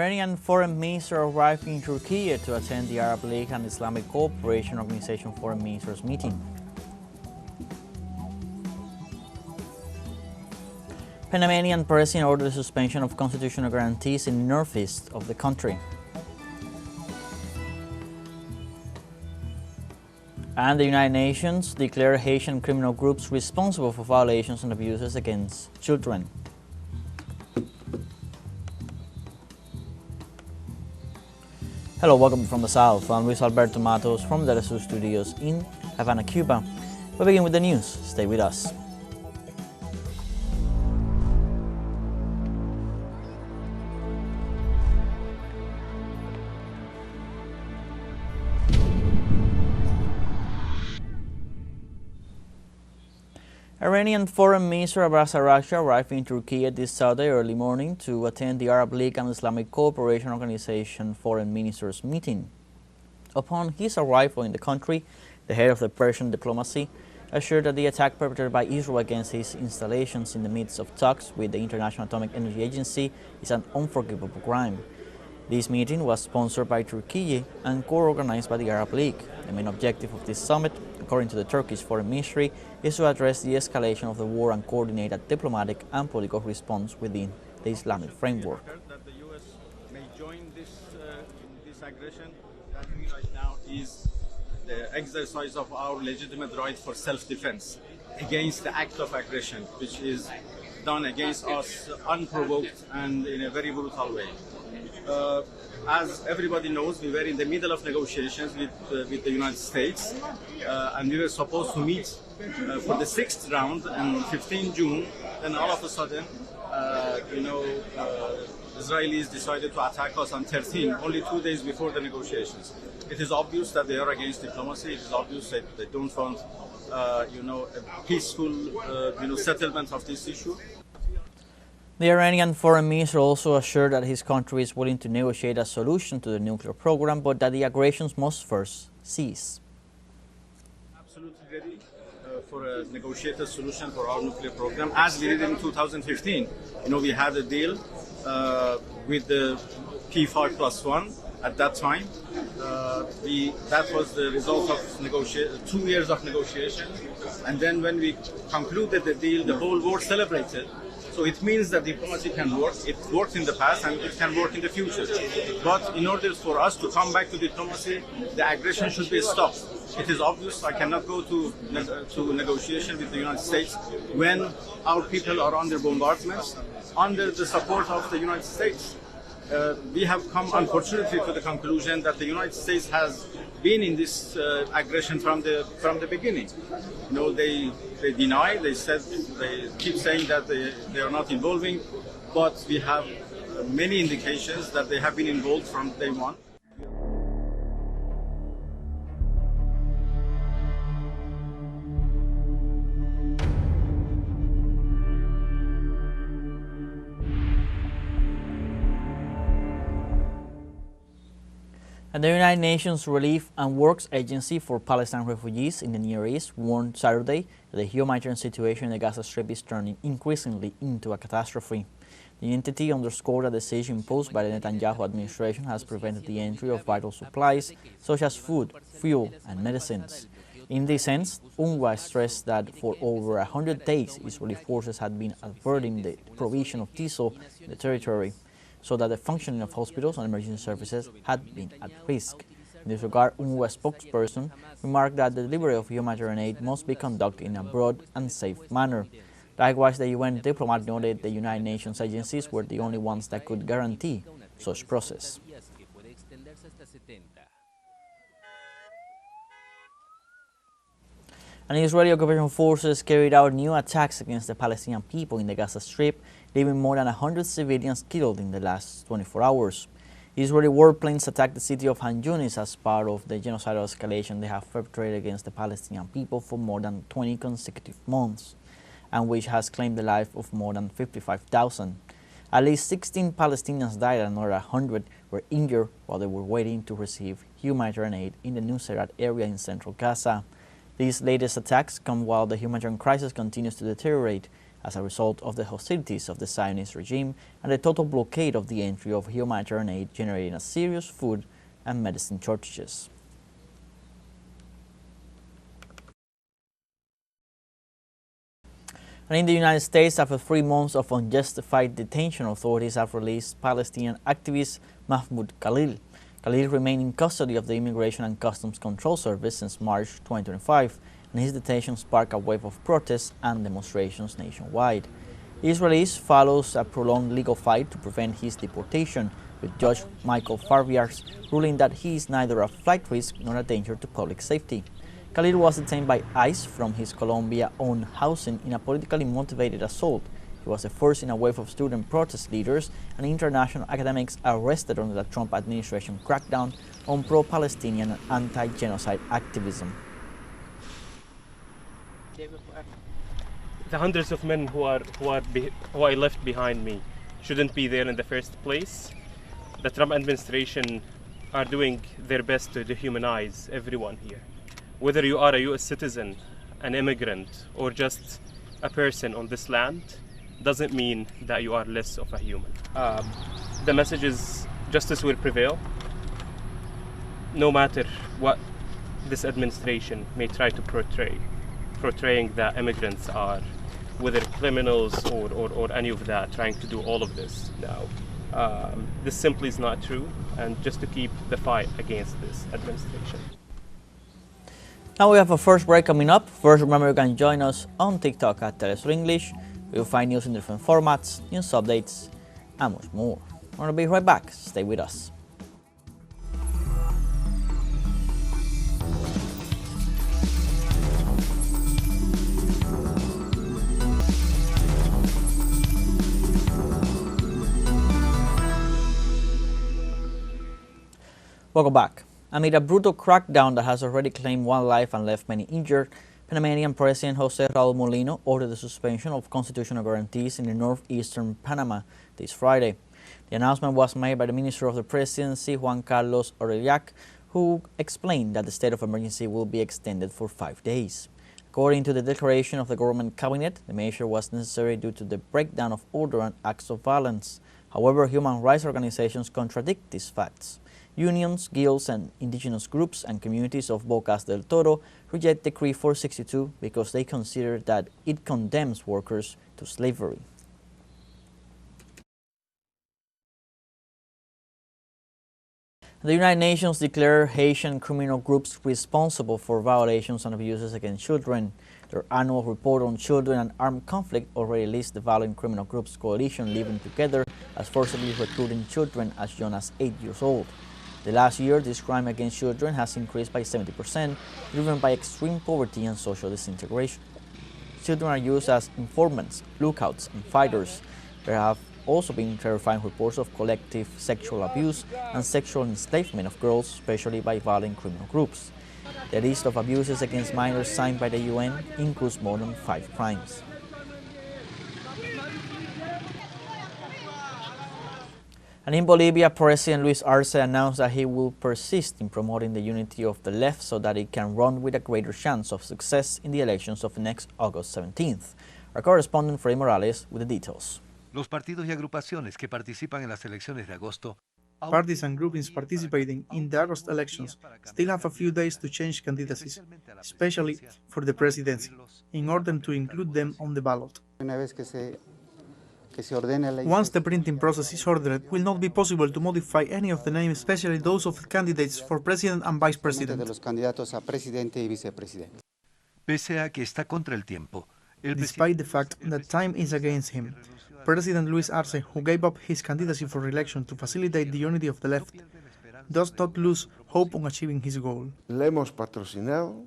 Iranian Foreign Minister arrived in Turkey to attend the Arab League and Islamic Cooperation Organization Foreign Ministers meeting. Panamanian President ordered the suspension of constitutional guarantees in the northeast of the country. And the United Nations declared Haitian criminal groups responsible for violations and abuses against children. Hello, welcome from the South. I'm Luis Alberto Matos from the teleSUR studios in Havana, Cuba. We begin with the news. Stay with us. Iranian Foreign Minister Luis Arroyo arrived in Turkey this Saturday early morning to attend the Arab League and Islamic Cooperation Organization Foreign Ministers meeting. Upon his arrival in the country, the head of the Persian diplomacy assured that the attack perpetrated by Israel against his installations in the midst of talks with the International Atomic Energy Agency is an unforgivable crime. This meeting was sponsored by Turkey and co-organized by the Arab League. The main objective of this summit, according to the Turkish Foreign Ministry, is to address the escalation of the war and coordinate a diplomatic and political response within the Islamic framework. That the U.S. may join this aggression that we right now is the exercise of our legitimate right for self-defense against the act of aggression, which is done against us unprovoked and in a very brutal way. As everybody knows, we were in the middle of negotiations with the United States, and we were supposed to meet for the 6th round on 15 June. Then all of a sudden, Israelis decided to attack us on 13, only 2 days before the negotiations. It is obvious that they are against diplomacy. It is obvious that they don't want, a peaceful, settlement of this issue. The Iranian Foreign Minister also assured that his country is willing to negotiate a solution to the nuclear program, but that the aggressions must first cease. Absolutely ready for a negotiated solution for our nuclear program, as we did in 2015. We had a deal with the FIFA +1 at that time. That was the result of 2 years of negotiation, and then when we concluded the deal, the whole world celebrated. So it means that diplomacy can work. It worked in the past and it can work in the future. But in order for us to come back to diplomacy, the aggression should be stopped. It is obvious I cannot go to negotiation with the United States when our people are under bombardments, under the support of the United States. We have come, unfortunately, to the conclusion that the United States has been in this aggression from the beginning. They deny. They keep saying that they are not involving, but we have many indications that they have been involved from day one. And the United Nations Relief and Works Agency for Palestinian refugees in the Near East warned Saturday that the humanitarian situation in the Gaza Strip is turning increasingly into a catastrophe. The entity underscored that the siege imposed by the Netanyahu administration has prevented the entry of vital supplies such as food, fuel, and medicines. In this sense, UNRWA stressed that for over 100 days, Israeli forces had been averting the provision of diesel in the territory, so that the functioning of hospitals and emergency services had been at risk. In this regard, UNRWA spokesperson remarked that the delivery of humanitarian aid must be conducted in a broad and safe manner. Likewise, the UN diplomat noted the United Nations agencies were the only ones that could guarantee such process. And Israeli occupation forces carried out new attacks against the Palestinian people in the Gaza Strip, leaving more than 100 civilians killed in the last 24 hours. Israeli warplanes attacked the city of Han Yunis as part of the genocidal escalation they have perpetrated against the Palestinian people for more than 20 consecutive months, and which has claimed the life of more than 55,000. At least 16 Palestinians died and another 100 were injured while they were waiting to receive humanitarian aid in the Nuseirat area in central Gaza. These latest attacks come while the humanitarian crisis continues to deteriorate as a result of the hostilities of the Zionist regime and the total blockade of the entry of humanitarian aid, generating a serious food and medicine shortages. And in the United States, after 3 months of unjustified detention, authorities have released Palestinian activist Mahmoud Khalil. Khalil remained in custody of the Immigration and Customs Control Service since March 2025, and his detention sparked a wave of protests and demonstrations nationwide. His release follows a prolonged legal fight to prevent his deportation, with Judge Michael Farbiar's ruling that he is neither a flight risk nor a danger to public safety. Khalil was detained by ICE from his Colombia-owned housing in a politically motivated assault. He was the first in a wave of student protest leaders and international academics arrested under the Trump administration crackdown on pro-Palestinian and anti-genocide activism. The hundreds of men who I left behind me shouldn't be there in the first place. The Trump administration are doing their best to dehumanize everyone here. Whether you are a US citizen, an immigrant, or just a person on this land, doesn't mean that you are less of a human. The message is justice will prevail, no matter what this administration may try to portraying that immigrants are, whether criminals or any of that, trying to do all of this now. This simply is not true, and just to keep the fight against this administration. Now we have a first break coming up. First, remember you can join us on TikTok at teleSUR English. You'll find news in different formats, news updates, and much more. We're going to be right back. Stay with us. Welcome back. Amid a brutal crackdown that has already claimed one life and left many injured, Panamanian President Jose Raul Mulino ordered the suspension of constitutional guarantees in the northeastern Panama this Friday. The announcement was made by the Minister of the Presidency, Juan Carlos Orellak, who explained that the state of emergency will be extended for 5 days. According to the declaration of the government cabinet, the measure was necessary due to the breakdown of order and acts of violence. However, human rights organizations contradict these facts. Unions, guilds, and indigenous groups and communities of Bocas del Toro reject Decree 462 because they consider that it condemns workers to slavery. The United Nations declared Haitian criminal groups responsible for violations and abuses against children. Their annual report on children and armed conflict already lists the violent criminal groups coalition living together as forcibly recruiting children as young as 8 years old. The last year, this crime against children has increased by 70%, driven by extreme poverty and social disintegration. Children are used as informants, lookouts, and fighters. There have also been terrifying reports of collective sexual abuse and sexual enslavement of girls, especially by violent criminal groups. The list of abuses against minors signed by the UN includes more than 5 crimes. And in Bolivia, President Luis Arroyo announced that he will persist in promoting the unity of the left so that it can run with a greater chance of success in the elections of next August 17th. Our correspondent Freddy Morales with the details. Los partidos y agrupaciones que participan en las elecciones de agosto. Parties and groupings participating in the August elections still have a few days to change candidacies, especially for the presidency, in order to include them on the ballot. Once the printing process is ordered, it will not be possible to modify any of the names, especially those of the candidates for president and vice president. Pese a que está contra el tiempo, Despite the fact that time is against him, President Luis Arce, who gave up his candidacy for re-election to facilitate the unity of the left, does not lose hope on achieving his goal. La hemos patrocinado,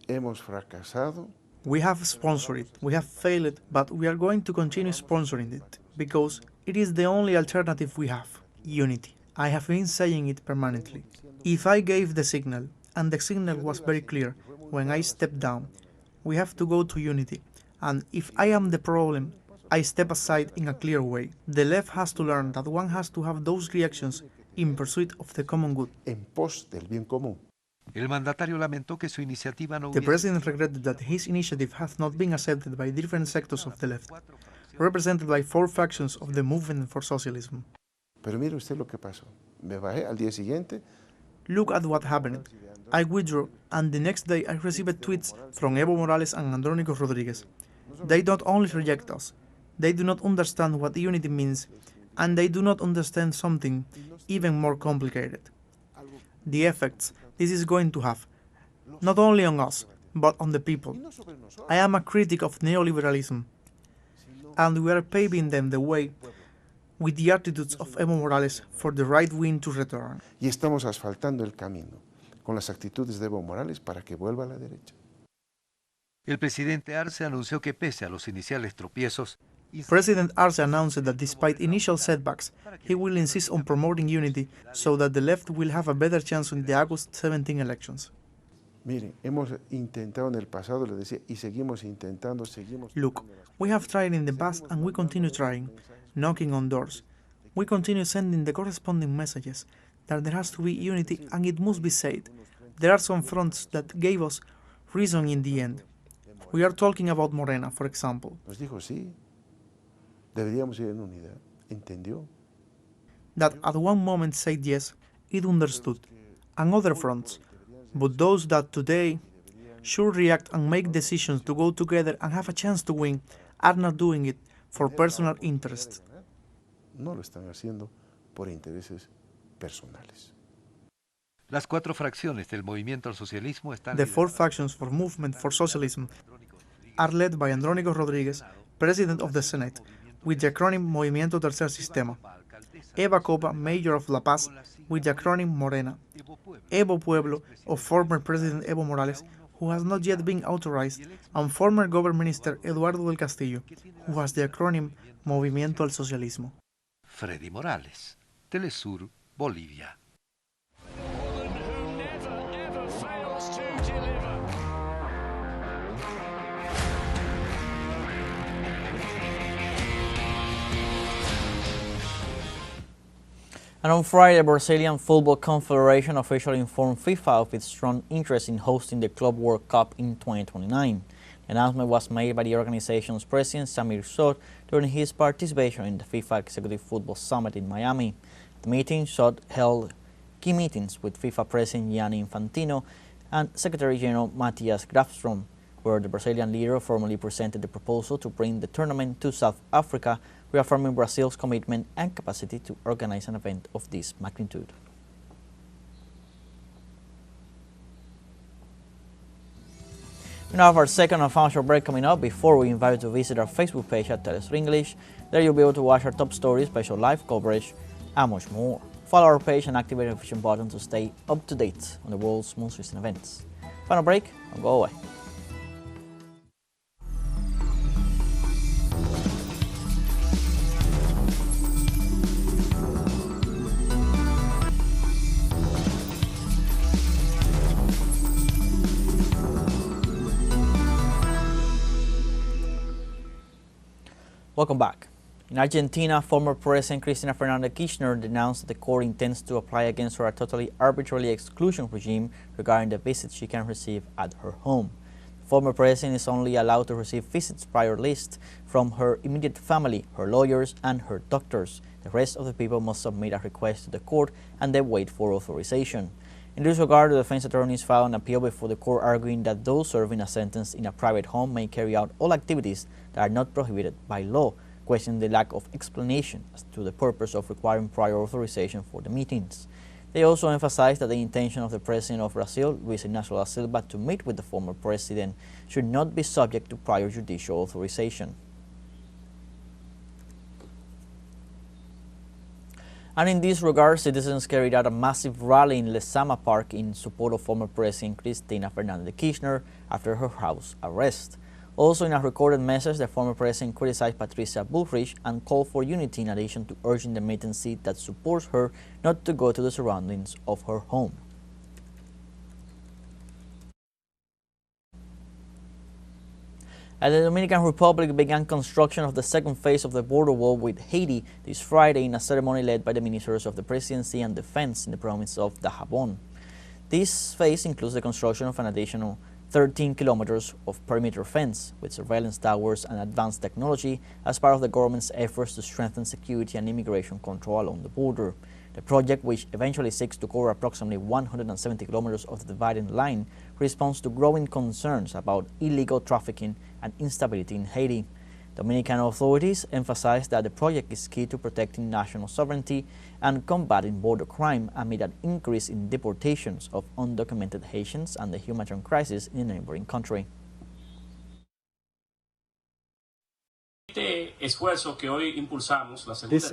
hemos fracasado. We have sponsored it, we have failed, but we are going to continue sponsoring it, because it is the only alternative we have, unity. I have been saying it permanently. If I gave the signal, and the signal was very clear when I stepped down, we have to go to unity, and if I am the problem, I step aside in a clear way. The left has to learn that one has to have those reactions in pursuit of the common good. En pos del bien común. El mandatario lamentó que su iniciativa no The hubiese president regretted that his initiative has not been accepted by different sectors of the left, represented by 4 factions of the movement for socialism. Pero mire usted lo que pasó. Me bajé al día siguiente. Look at what happened. I withdrew, and the next day I received tweets from Evo Morales and Andrónico Rodríguez. They don't only reject us, they do not understand what unity means, and they do not understand something even more complicated. The effects this is going to have, not only on us, but on the people. I am a critic of neoliberalism, and we are paving them the way with the attitudes of Evo Morales for the right wing to return. Y estamos asfaltando el camino con las actitudes de Evo Morales para que vuelva a la derecha. El presidente Arce anunció que pese a los iniciales tropiezos, President Arce announced that despite initial setbacks, he will insist on promoting unity so that the left will have a better chance in the August 17 elections. Miren, hemos intentado en el pasado, les decía, y seguimos intentando, Look, we have tried in the past and we continue trying, knocking on doors. We continue sending the corresponding messages that there has to be unity and it must be said. There are some fronts that gave us reason in the end. We are talking about Morena, for example. Nos dijo, sí, deberíamos ir en unidad. ¿Entendió? That at one moment said yes, it understood. And other fronts, but those that today should react and make decisions to go together and have a chance to win, are not doing it for personal interests. No lo están haciendo por intereses personales. las 4 fracciones del movimiento al socialismo están The 4 factions for Movement for Socialism are led by Andrónico Rodríguez, President of the Senate, with the acronym Movimiento Tercer Sistema, Eva Copa, Mayor of La Paz, with the acronym Morena, Evo Pueblo, of former President Evo Morales, who has not yet been authorized, and former Government Minister Eduardo del Castillo, who has the acronym Movimiento al Socialismo. Freddy Morales, teleSUR, Bolivia. And on Friday, the Brazilian Football Confederation officially informed FIFA of its strong interest in hosting the Club World Cup in 2029. The announcement was made by the organization's president, Samir Sot, during his participation in the FIFA Executive Football Summit in Miami. At the meeting, Sot held key meetings with FIFA President Gianni Infantino and Secretary General Matthias Grafström, where the Brazilian leader formally presented the proposal to bring the tournament to South Africa, reaffirming Brazil's commitment and capacity to organize an event of this magnitude. We now have our second and final break coming up. Before we invite you to visit our Facebook page at teleSUR English, there you'll be able to watch our top stories, special live coverage, and much more. Follow our page and activate the notification button to stay up to date on the world's most recent events. Final break, don't go away. Welcome back. In Argentina, former President Christina Fernandez Kishner denounced that the court intends to apply against her a totally arbitrary exclusion regime regarding the visits she can receive at her home. The former president is only allowed to receive visits prior list from her immediate family, her lawyers, and her doctors. The rest of the people must submit a request to the court and then wait for authorization. In this regard, the defense attorneys filed an appeal before the court, arguing that those serving a sentence in a private home may carry out all activities that are not prohibited by law, questioning the lack of explanation as to the purpose of requiring prior authorization for the meetings. They also emphasized that the intention of the President of Brazil, Luis Arroyo da Silva, to meet with the former president should not be subject to prior judicial authorization. And in this regard, citizens carried out a massive rally in Lezama Park in support of former President Christina Fernandez Kishner after her house arrest. Also, in a recorded message, the former president criticized Patricia Bullrich and called for unity in addition to urging the militancy that supports her not to go to the surroundings of her home. And the Dominican Republic began construction of the second phase of the border wall with Haiti this Friday in a ceremony led by the ministers of the Presidency and Defense in the province of Dajabon. This phase includes the construction of an additional 13 kilometers of perimeter fence with surveillance towers and advanced technology as part of the government's efforts to strengthen security and immigration control along the border. The project, which eventually seeks to cover approximately 170 kilometers of the dividing line, responds to growing concerns about illegal trafficking and instability in Haiti. Dominican authorities emphasize that the project is key to protecting national sovereignty and combating border crime amid an increase in deportations of undocumented Haitians and the humanitarian crisis in the neighboring country. This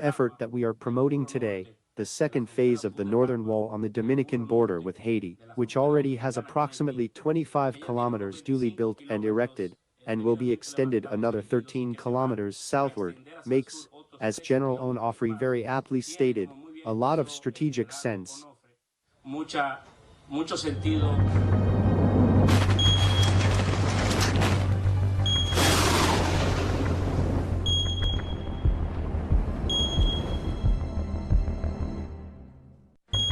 effort that we are promoting today, the second phase of the northern wall on the Dominican border with Haiti, which already has approximately 25 kilometers duly built and erected, and will be extended another 13 kilometers southward, makes, as General Onofre very aptly stated, a lot of strategic sense.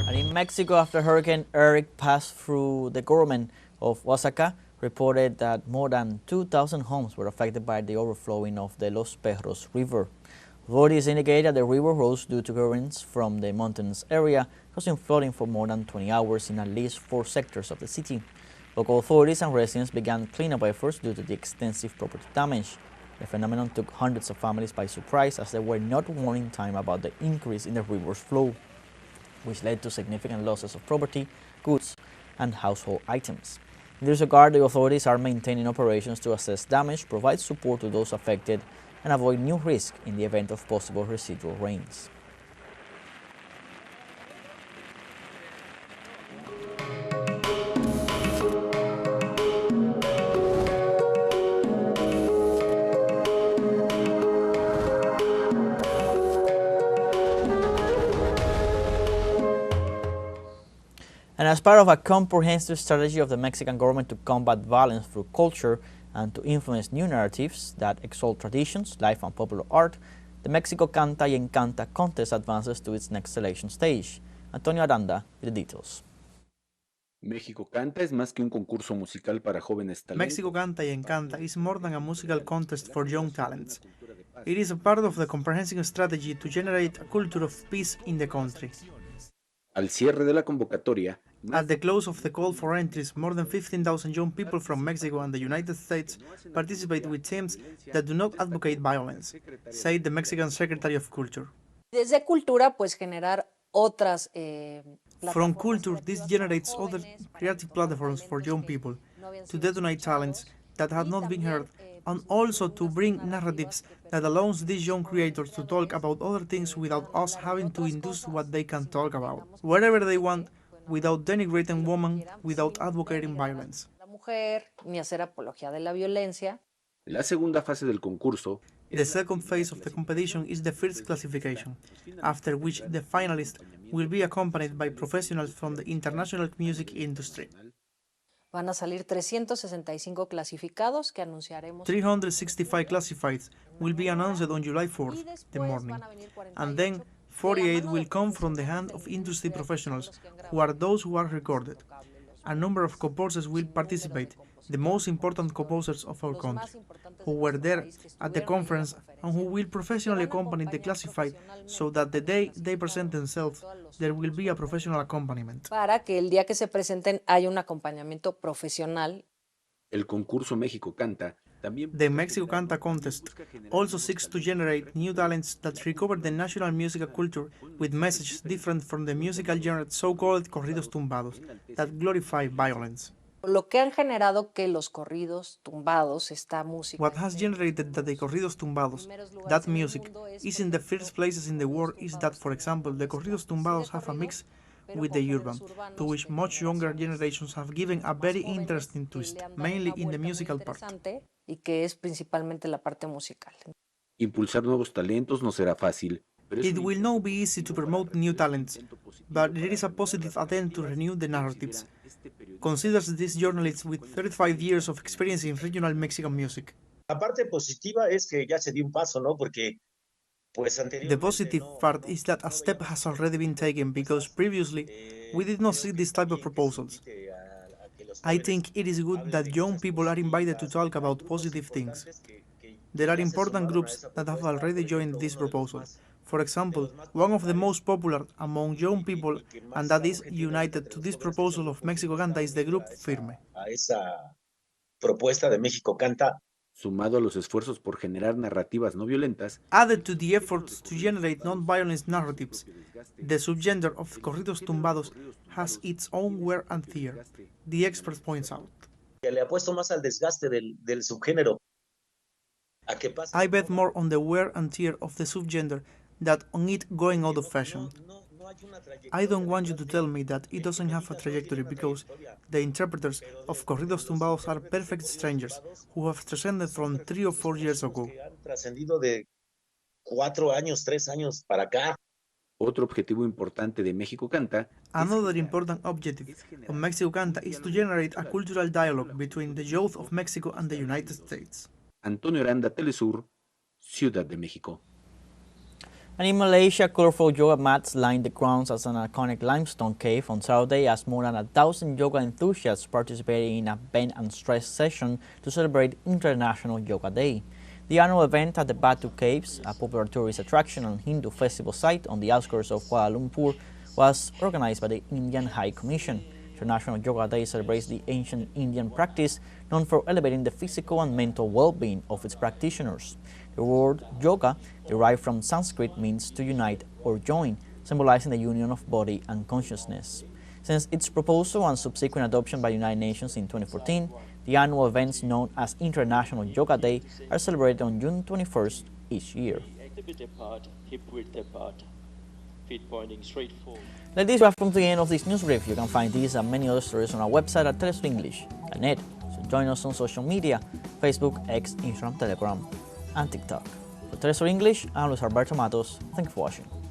And in Mexico, after Hurricane Eric passed through, the government of Oaxaca reported that more than 2,000 homes were affected by the overflowing of the Los Perros River. Authorities indicate that the river rose due to currents from the mountainous area, causing flooding for more than 20 hours in at least 4 sectors of the city. Local authorities and residents began cleanup efforts due to the extensive property damage. The phenomenon took hundreds of families by surprise, as they were not warned in time about the increase in the river's flow, which led to significant losses of property, goods, and household items. In this regard, the authorities are maintaining operations to assess damage, provide support to those affected, and avoid new risk in the event of possible residual rains. And as part of a comprehensive strategy of the Mexican government to combat violence through culture and to influence new narratives that exalt traditions, life, and popular art, the Mexico Canta y Encanta contest advances to its next selection stage. Antonio Aranda with the details. México Canta es más que un concurso musical para jóvenes talentos. Mexico Canta y Encanta is more than a musical contest for young talents. It is a part of the comprehensive strategy to generate a culture of peace in the country. Al cierre de la convocatoria, at the close of the call for entries, more than 15,000 young people from Mexico and the United States participate with teams that do not advocate violence, said the Mexican Secretary of Culture. Desde cultura, pues generar otras From culture, this generates other creative platforms for young people to detonate talents that had not been heard, and also to bring narratives that allows these young creators to talk about other things without us having to induce what they can talk about, wherever they want, without denigrating women, without advocating violence. La mujer, ni hacer apología de la violencia. La segunda fase del concurso. The second phase of the competition is the first classification, after which the finalists will be accompanied by professionals from the international music industry. Van a salir 365 clasificados que anunciaremos. 365 classified will be announced on July 4th, the morning, and then 48 will come from the hand of industry professionals, who are those who are recorded. A number of composers will participate, the most important composers of our country, who were there at the conference and who will professionally accompany the classified, so that the day they present themselves, there will be a professional accompaniment. Para que el día que se presenten haya un acompañamiento profesional. El concurso México Canta también. The Mexico Canta contest also seeks to generate new talents that recover the national musical culture with messages different from the musical genre so-called corridos tumbados that glorify violence. Lo que han generado que los corridos tumbados, esta música. What has generated that the corridos tumbados, that music, is in the first places in the world is that, for example, the corridos tumbados have a mix with the urban, to which much younger generations have given a very interesting twist, mainly in the musical part. Y que es principalmente la parte musical. Impulsar nuevos talentos no será fácil. It will not be easy to promote new talents, but there is a positive attempt to renew the narratives, considers this journalist with 35 years of experience in regional Mexican music. La parte positiva es que ya se dio un paso, ¿no? Porque The positive part is that a step has already been taken because previously we did not see this type of proposals. I think it is good that young people are invited to talk about positive things. There are important groups that have already joined this proposal. For example, one of the most popular among young people and that is united to this proposal of Mexico Canta is the group Firme. Sumado a los esfuerzos por generar narrativas no violentas, Added to the efforts to generate non-violence narratives, the subgender of corridos tumbados has its own wear and tear, the expert points out. I bet more on the wear and tear of the subgender than on it going out of fashion. I don't want you to tell me that it doesn't have a trajectory because the interpreters of corridos tumbados are perfect strangers who have transcended from 3 or 4 years ago. otro objetivo importante de México Canta Another important objective of Mexico Canta is to generate a cultural dialogue between the youth of Mexico and the United States. Antonio Aranda, telesur, Ciudad de México. And in Malaysia, colorful yoga mats lined the grounds as an iconic limestone cave on Saturday as more than 1,000 yoga enthusiasts participated in a bend and stretch session to celebrate International Yoga Day. The annual event at the Batu Caves, a popular tourist attraction and Hindu festival site on the outskirts of Kuala Lumpur, was organized by the Indian High Commission. International Yoga Day celebrates the ancient Indian practice known for elevating the physical and mental well-being of its practitioners. The word yoga, derived from Sanskrit, means to unite or join, symbolizing the union of body and consciousness. Since its proposal and subsequent adoption by the United Nations in 2014, the annual events known as International Yoga Day are celebrated on June 21st each year. Let this wrap from the end of this news brief. You can find these and many other stories on our website at telesurenglish.net. So join us on social media, Facebook, X, Instagram, Telegram, and TikTok. For Telesur English, I'm Luis Alberto Matos. Thank you for watching.